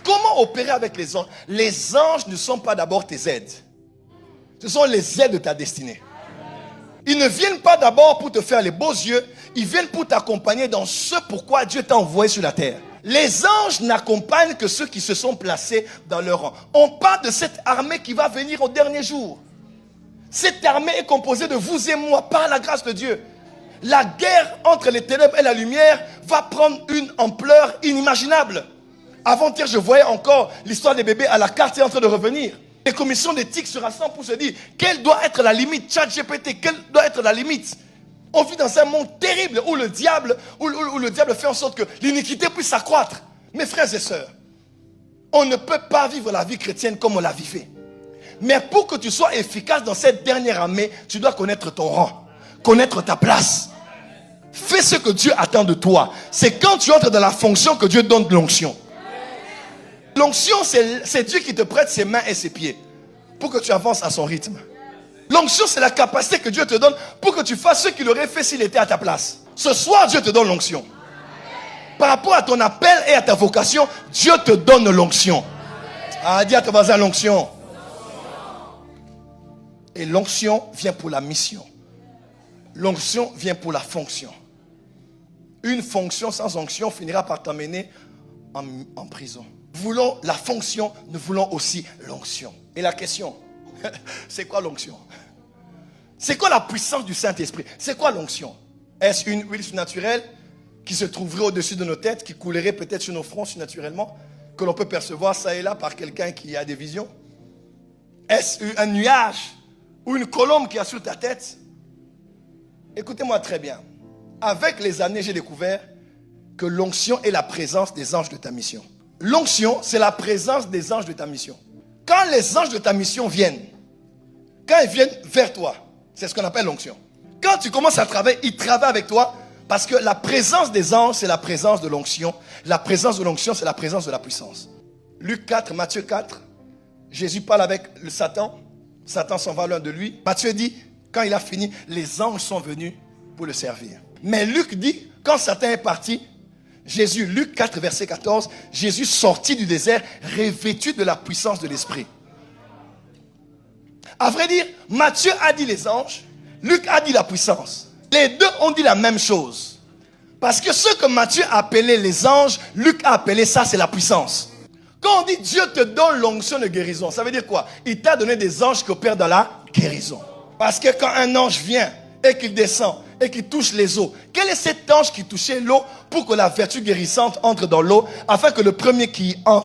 Comment opérer avec les anges? Les anges ne sont pas d'abord tes aides. Ce sont les aides de ta destinée. Ils ne viennent pas d'abord pour te faire les beaux yeux. Ils viennent pour t'accompagner dans ce pourquoi Dieu t'a envoyé sur la terre. Les anges n'accompagnent que ceux qui se sont placés dans leur rang. On parle de cette armée qui va venir au dernier jour. Cette armée est composée de vous et moi par la grâce de Dieu. La guerre entre les ténèbres et la lumière va prendre une ampleur inimaginable. Avant-hier, je voyais encore l'histoire des bébés à la carte est en train de revenir. Les commissions d'éthique se rassemblent pour se dire quelle doit être la limite. ChatGPT, quelle doit être la limite? On vit dans un monde terrible où le diable fait en sorte que l'iniquité puisse s'accroître. Mes frères et sœurs, on ne peut pas vivre la vie chrétienne comme on la vivait. Mais pour que tu sois efficace dans cette dernière armée, tu dois connaître ton rang, connaître ta place. Fais ce que Dieu attend de toi. C'est quand tu entres dans la fonction que Dieu donne l'onction. L'onction, c'est Dieu qui te prête ses mains et ses pieds pour que tu avances à son rythme. L'onction, c'est la capacité que Dieu te donne pour que tu fasses ce qu'il aurait fait s'il était à ta place. Ce soir, Dieu te donne l'onction. Par rapport à ton appel et à ta vocation, Dieu te donne l'onction. Ah, dis à ton voisin l'onction. Et l'onction vient pour la mission. L'onction vient pour la fonction. Une fonction sans onction finira par t'emmener en prison. Nous voulons la fonction, nous voulons aussi l'onction. Et la question, c'est quoi l'onction? C'est quoi la puissance du Saint-Esprit? C'est quoi l'onction? Est-ce une huile surnaturelle qui se trouverait au-dessus de nos têtes, qui coulerait peut-être sur nos fronts surnaturellement, que l'on peut percevoir ça et là par quelqu'un qui a des visions? Est-ce un nuage ou une colombe qui est sur ta tête? Écoutez-moi très bien. Avec les années, j'ai découvert que l'onction est la présence des anges de ta mission. L'onction, c'est la présence des anges de ta mission. Quand les anges de ta mission viennent, quand ils viennent vers toi, c'est ce qu'on appelle l'onction. Quand tu commences à travailler, ils travaillent avec toi parce que la présence des anges, c'est la présence de l'onction. La présence de l'onction, c'est la présence de la puissance. Luc 4, Matthieu 4, Jésus parle avec le Satan. Satan s'en va loin de lui. Matthieu dit, quand il a fini, les anges sont venus pour le servir. Mais Luc dit, quand Satan est parti, Jésus, Luc 4, verset 14, Jésus sortit du désert, revêtu de la puissance de l'Esprit. À vrai dire, Matthieu a dit les anges, Luc a dit la puissance. Les deux ont dit la même chose. Parce que ce que Matthieu a appelé les anges, Luc a appelé ça, c'est la puissance. Quand on dit Dieu te donne l'onction de guérison, ça veut dire quoi? Il t'a donné des anges qui opèrent dans la guérison. Parce que quand un ange vient et qu'il descend et qu'il touche les eaux, quel est cet ange qui touchait l'eau pour que la vertu guérissante entre dans l'eau afin que le premier qui entre